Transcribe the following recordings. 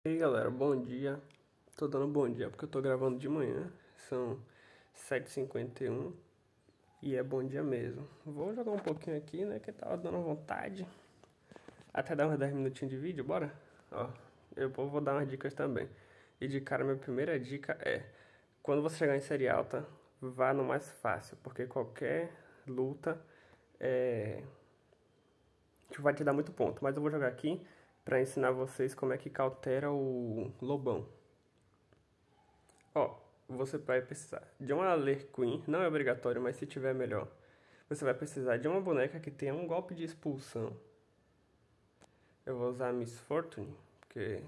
E aí galera, bom dia. Tô dando bom dia porque eu tô gravando de manhã. São 7h51 e é bom dia mesmo. Vou jogar um pouquinho aqui, né? Que tava dando vontade. Até dar uns 10 minutinhos de vídeo, bora? Ó, eu vou dar umas dicas também. E de cara, minha primeira dica é: quando você chegar em série alta, vá no mais fácil, porque qualquer luta vai te dar muito ponto. Mas eu vou jogar aqui pra ensinar vocês como é que cautera o Lobão. Ó, você vai precisar de uma Lerqueen, não é obrigatório, mas se tiver melhor. Você vai precisar de uma boneca que tenha um golpe de expulsão. Eu vou usar a Miss Fortune, porque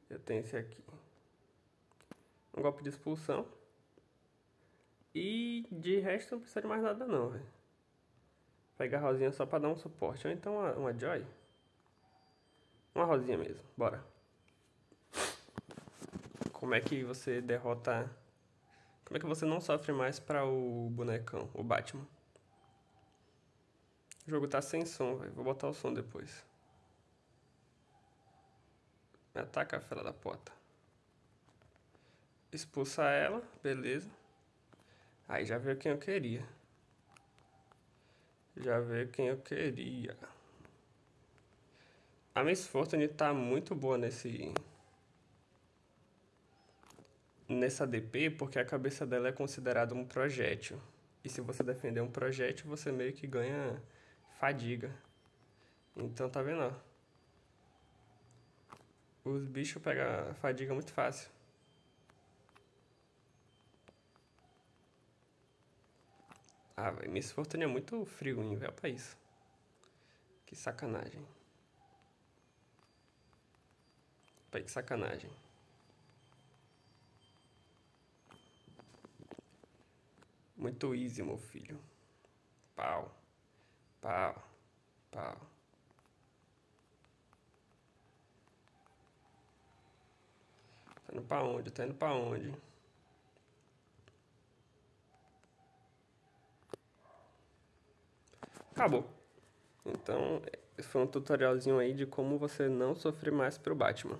eu tenho esse aqui. Um golpe de expulsão. E de resto não precisa de mais nada não, velho. Pegar a Rosinha só pra dar um suporte. Ou então uma Joy. Uma Rosinha mesmo, bora. Como é que você derrota... Como é que você não sofre mais pra o bonecão, o Batman? O jogo tá sem som, velho. Vou botar o som depois. Me ataca a fela da porta. Expulsar ela, beleza. Aí já veio quem eu queria. A Miss Fortune tá muito boa nessa DP porque a cabeça dela é considerada um projétil. E se você defender um projétil, você meio que ganha fadiga. Então tá vendo, ó? Os bichos pegam fadiga muito fácil. Ah, velho, Miss Fortune é muito frio, velho, pra isso. Que sacanagem. Pai, que sacanagem. Muito easy, meu filho. Pau. Pau. Pau. Tá indo pra onde? Tá indo pra onde? Acabou. Então, esse foi um tutorialzinho aí de como você não sofrer mais pro Batman.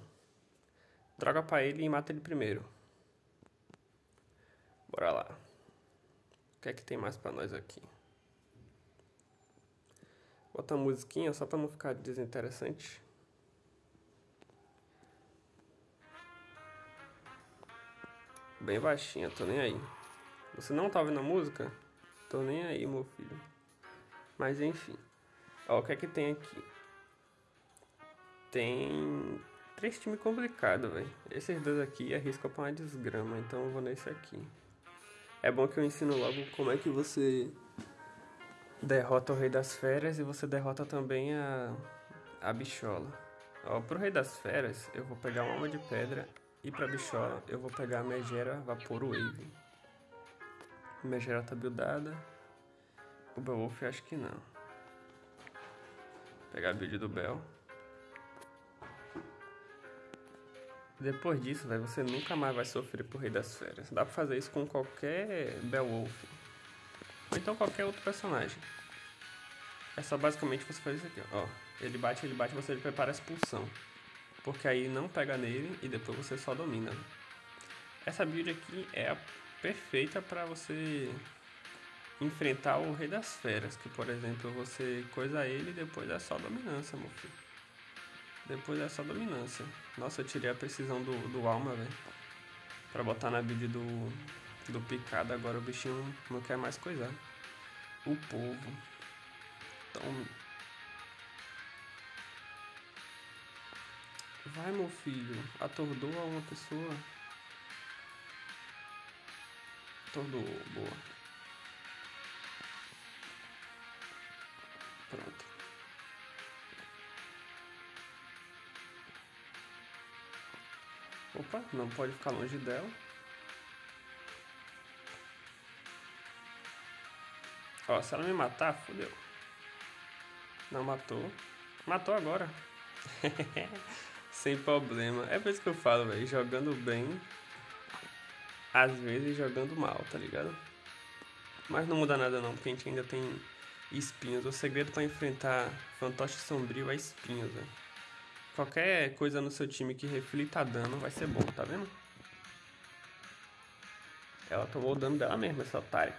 Droga pra ele e mata ele primeiro. Bora lá. O que é que tem mais pra nós aqui? Bota uma musiquinha só pra não ficar desinteressante. Bem baixinha, tô nem aí. Você não tá ouvindo a música? Tô nem aí, meu filho. Mas enfim. Ó, o que é que tem aqui? Tem 3 times complicados, velho. Esses dois aqui arriscam pra uma desgrama, então eu vou nesse aqui. É bom que eu ensino logo como é que você derrota o Rei das Feras e você derrota também a Bichola. Ó, pro Rei das Feras eu vou pegar uma Alma de Pedra e pra Bichola eu vou pegar a Megera Vapor Wave. A Megera tá buildada. O Beowulf acho que não. Vou pegar a build do Bel. Depois disso, véio, você nunca mais vai sofrer pro Rei das Feras. Dá pra fazer isso com qualquer Beowulf. Ou então qualquer outro personagem. É só basicamente você fazer isso aqui, ó. Ele bate, você prepara a expulsão. Porque aí não pega nele e depois você só domina. Essa build aqui é a perfeita pra você enfrentar o Rei das Feras. Que, por exemplo, você coisa ele e depois é só dominância, meu filho. Depois é só dominância. Nossa, eu tirei a precisão do alma, velho. Pra botar na build do picado. Agora o bichinho não quer mais coisar. O povo. Tome. Vai, meu filho. Atordoa uma pessoa. Atordoou. Boa. Pronto. Opa, não pode ficar longe dela. Ó, se ela me matar, fodeu. Não matou. Matou agora. Sem problema. É por isso que eu falo, velho. Jogando bem, às vezes jogando mal, tá ligado? Mas não muda nada não, porque a gente ainda tem espinhos. O segredo pra enfrentar fantoche sombrio é espinhos, velho. Qualquer coisa no seu time que reflita dano vai ser bom, tá vendo? Ela tomou o dano dela mesma, essa otária.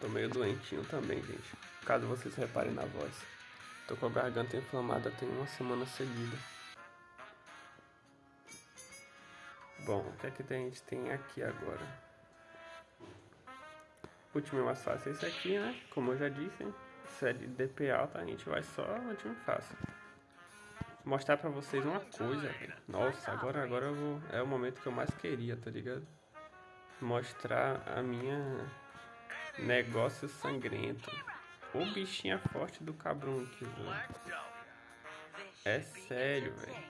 Tô meio doentinho também, gente. Caso vocês reparem na voz. Tô com a garganta inflamada tem uma semana seguida. Bom, o que é que a gente tem aqui agora? O time mais fácil é esse aqui, né? Como eu já disse, hein? Se é de DP alta, a gente vai só no time fácil. Vou mostrar pra vocês uma coisa, velho. Nossa, agora eu vou... É o momento que eu mais queria, tá ligado? Mostrar a minha... Negócio sangrento. O bichinho forte do Cabrunque, velho. É sério, velho.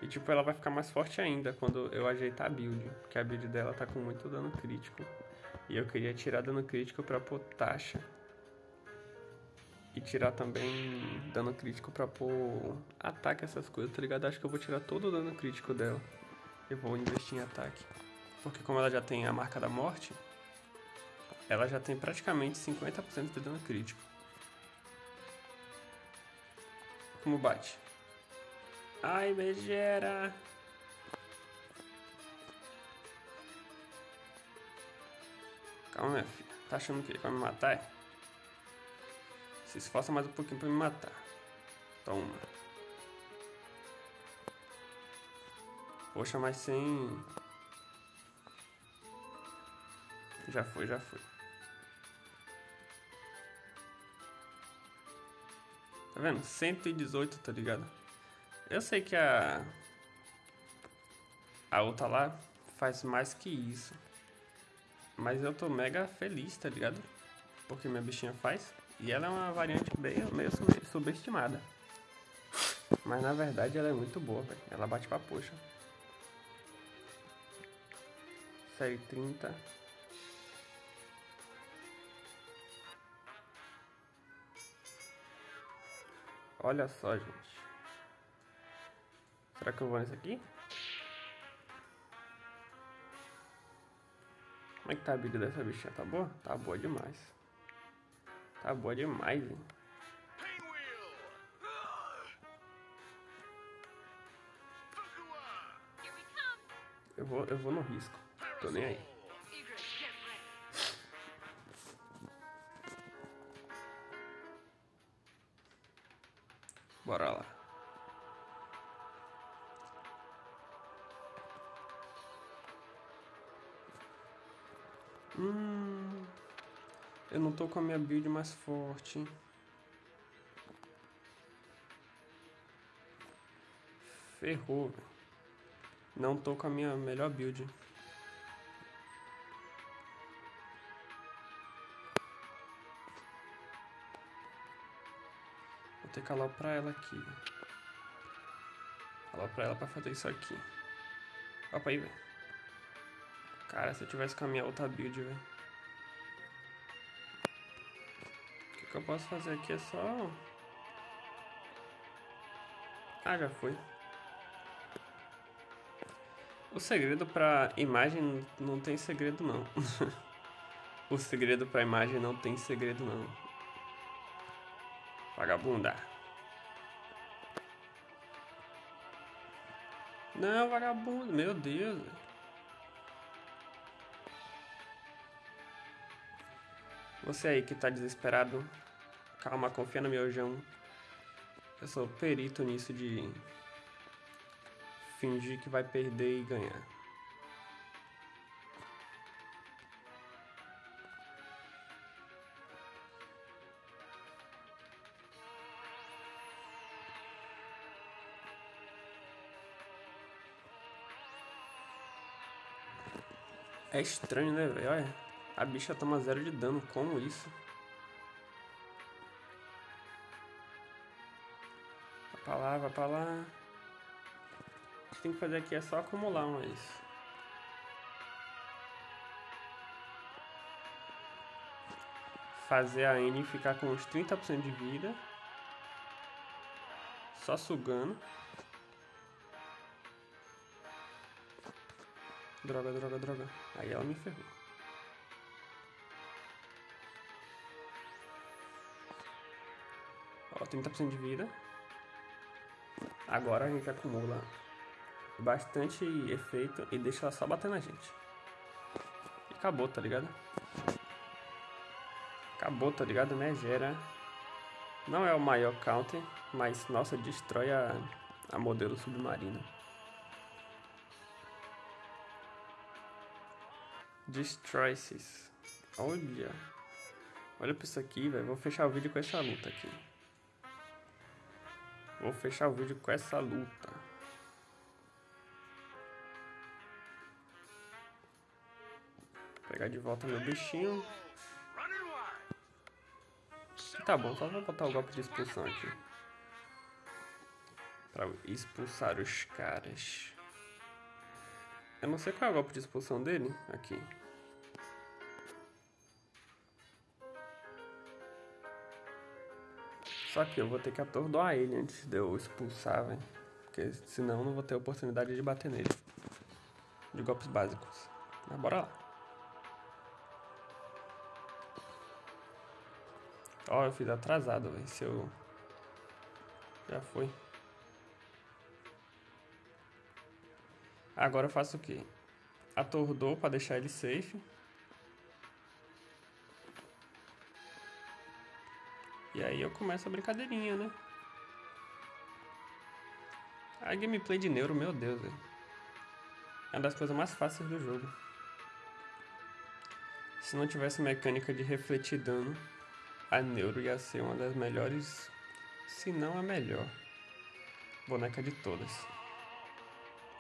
E tipo, ela vai ficar mais forte ainda quando eu ajeitar a build. Porque a build dela tá com muito dano crítico. E eu queria tirar dano crítico pra pôr taxa. E tirar também dano crítico pra pôr ataque, essas coisas, tá ligado? Acho que eu vou tirar todo o dano crítico dela. E vou investir em ataque. Porque como ela já tem a marca da morte, ela já tem praticamente 50% de dano crítico. Como bate? Ai, Megera! Calma, minha filha. Tá achando que ele vai me matar? É? Se esforça mais um pouquinho pra me matar. Toma. Poxa, mas sem... Já foi, já foi. Tá vendo? 118, tá ligado? Eu sei que a outra lá faz mais que isso. Mas eu tô mega feliz, tá ligado? Porque minha bichinha faz. E ela é uma variante meio subestimada. Mas na verdade ela é muito boa, velho. Ela bate pra poxa. Série 30. Olha só, gente. Será que eu vou nesse aqui? Como é que tá a vida dessa bichinha? Tá boa? Tá boa demais. Tá boa demais, hein? Eu vou no risco. Tô nem aí. Bora lá. Eu não tô com a minha build mais forte. Ferrou, velho. Não tô com a minha melhor build. Vou ter que aloprar ela aqui. Aloprar ela pra fazer isso aqui. Opa aí, velho. Cara, se eu tivesse com a minha outra build, velho. O que eu posso fazer aqui é só... Ah, já foi. O segredo pra imagem não tem segredo, não. O segredo pra imagem não tem segredo, não. Vagabunda. Não, vagabundo. Meu Deus. Você aí que tá desesperado. Calma, confia no meu João. Eu sou perito nisso de... fingir que vai perder e ganhar. É estranho, né, velho? Olha, a bicha toma 0 de dano. Como isso? Vai pra lá, vai pra lá. O que tem que fazer aqui é só acumular mas... Fazer a N ficar com uns 30% de vida. Só sugando. Droga, droga, droga. Aí ela me ferrou. Ó, 30% de vida. Agora a gente acumula bastante efeito e deixa ela só bater na gente. E acabou, tá ligado? Acabou, tá ligado? Megera. Não é o maior counter, mas, nossa, destrói a modelo submarina. Destroys. Olha. Olha pra isso aqui, velho. Vou fechar o vídeo com essa luta aqui. Vou fechar o vídeo com essa luta. Pegar de volta meu bichinho. Tá bom, só vou botar o golpe de expulsão aqui. Pra expulsar os caras. Eu não sei qual é o golpe de expulsão dele. Aqui. Só que eu vou ter que atordoar ele antes de eu expulsar, velho. Porque senão eu não vou ter oportunidade de bater nele. De golpes básicos. Mas bora lá. Ó, eu fiz atrasado, velho. Se eu... Já foi. Agora eu faço o quê? Atordou pra deixar ele safe. E aí eu começo a brincadeirinha, né? A gameplay de Neuro, meu Deus, velho. É uma das coisas mais fáceis do jogo. Se não tivesse mecânica de refletir dano, a Neuro ia ser uma das melhores, se não a melhor boneca de todas.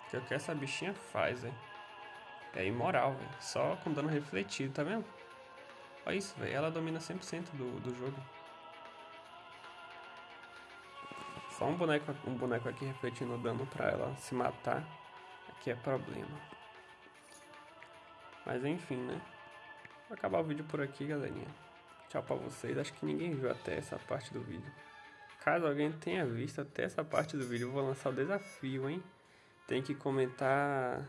Porque o que essa bichinha faz, velho, é imoral, velho. Só com dano refletido, tá vendo? Olha isso, velho. Ela domina 100% do jogo. Só um boneco aqui refletindo dano pra ela se matar. Aqui é problema. Mas enfim, né? Vou acabar o vídeo por aqui, galerinha. Tchau pra vocês. Acho que ninguém viu até essa parte do vídeo. Caso alguém tenha visto até essa parte do vídeo, eu vou lançar o desafio, hein? Tem que comentar...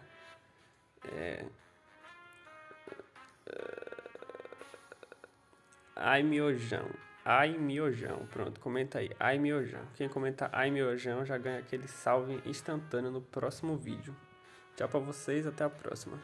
Ai, miojão. Ai, miojão. Pronto, comenta aí. Ai, miojão. Quem comentar ai, miojão já ganha aquele salve instantâneo no próximo vídeo. Tchau pra vocês, até a próxima.